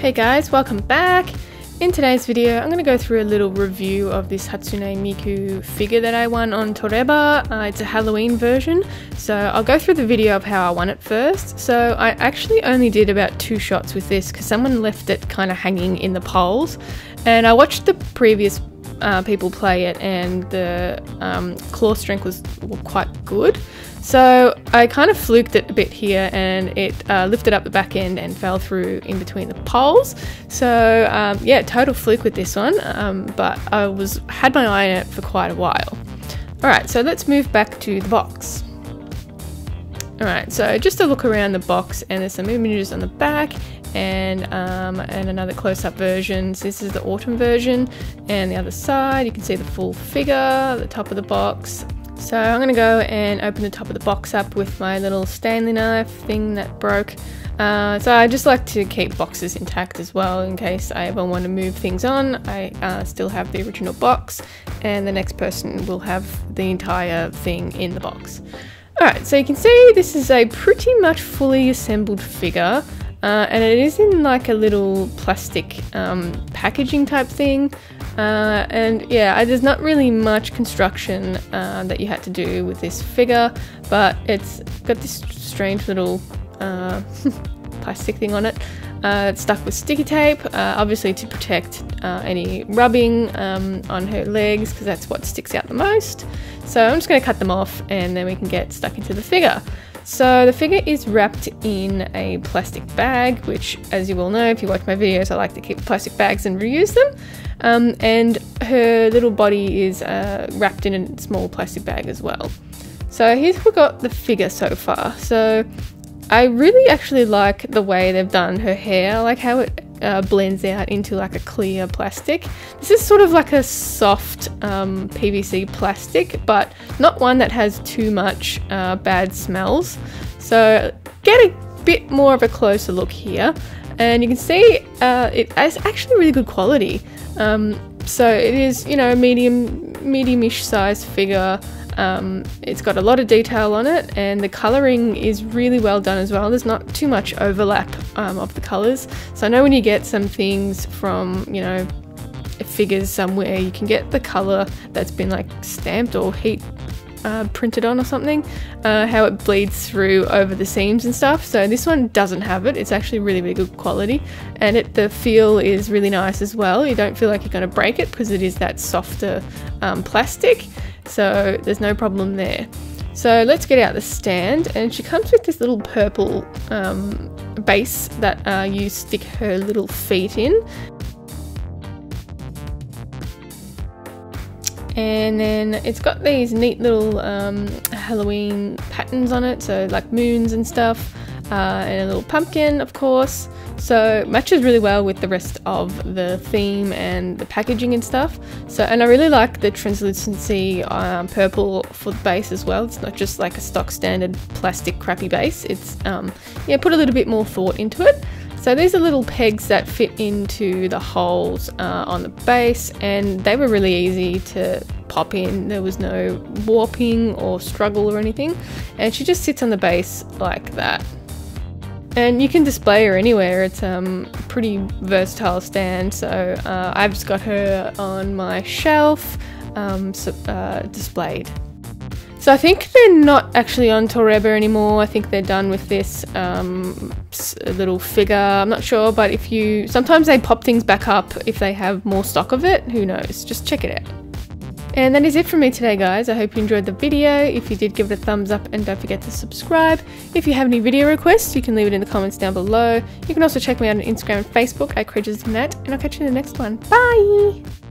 Hey guys, welcome back. In today's video, I'm going to go through a little review of this Hatsune Miku figure that I won on Toreba. It's a Halloween version, so I'll go through the video of how I won it first. So I actually only did about 2 shots with this because someone left it kind of hanging in the poles, and I watched the previous people play it, and the claw strength was quite good. So I kind of fluked it a bit here, and it lifted up the back end and fell through in between the poles. So yeah, total fluke with this one, but I had my eye on it for quite a while. Alright, so let's move back to the box. Alright, so just a look around the box, and there's some images on the back, and another close-up version. So this is the autumn version, and the other side you can see the full figure, the top of the box. So I'm going to go and open the top of the box up with my little Stanley knife thing that broke. So I just like to keep boxes intact as well in case I ever want to move things on. I still have the original box, and the next person will have the entire thing in the box. Alright, so you can see this is a pretty much fully assembled figure. And it is in like a little plastic packaging type thing, and yeah, there's not really much construction that you had to do with this figure, but it's got this strange little plastic thing on it. It's stuck with sticky tape, obviously to protect any rubbing on her legs, because that's what sticks out the most. So I'm just going to cut them off, and then we can get stuck into the figure. So the figure is wrapped in a plastic bag, which, as you all know if you watch my videos, I like to keep plastic bags and reuse them. And her little body is wrapped in a small plastic bag as well. So here's what got the figure so far. So I really actually like the way they've done her hair. I like how it blends out into like a clear plastic. This is sort of like a soft PVC plastic, but not one that has too much bad smells. So get a bit more of a closer look here, and you can see it is actually really good quality. So it is, you know, medium-ish size figure. It's got a lot of detail on it, and the colouring is really well done as well. There's not too much overlap of the colours. So I know when you get some things from, you know, figures somewhere, you can get the colour that's been like stamped or heat printed on or something, how it bleeds through over the seams and stuff. So this one doesn't have it. It's actually really, really good quality, and the feel is really nice as well. You don't feel like you're going to break it because it is that softer plastic. So there's no problem there. So let's get out the stand, and she comes with this little purple base that you stick her little feet in. And then it's got these neat little Halloween patterns on it, so like moons and stuff, and a little pumpkin, of course. So it matches really well with the rest of the theme and the packaging and stuff. So, and I really like the translucency purple for the base as well. It's not just like a stock standard plastic crappy base. It's yeah, put a little bit more thought into it. So these are little pegs that fit into the holes on the base, and they were really easy to pop in. There was no warping or struggle or anything, and she just sits on the base like that. And you can display her anywhere. It's a pretty versatile stand, so I've just got her on my shelf displayed. So I think they're not actually on Toreba anymore. I think they're done with this little figure. I'm not sure, but sometimes they pop things back up if they have more stock of it. Who knows? Just check it out. And that is it from me today, guys. I hope you enjoyed the video. If you did, give it a thumbs up, and don't forget to subscribe. If you have any video requests, you can leave it in the comments down below. You can also check me out on Instagram and Facebook at Creatures of Net, and I'll catch you in the next one. Bye!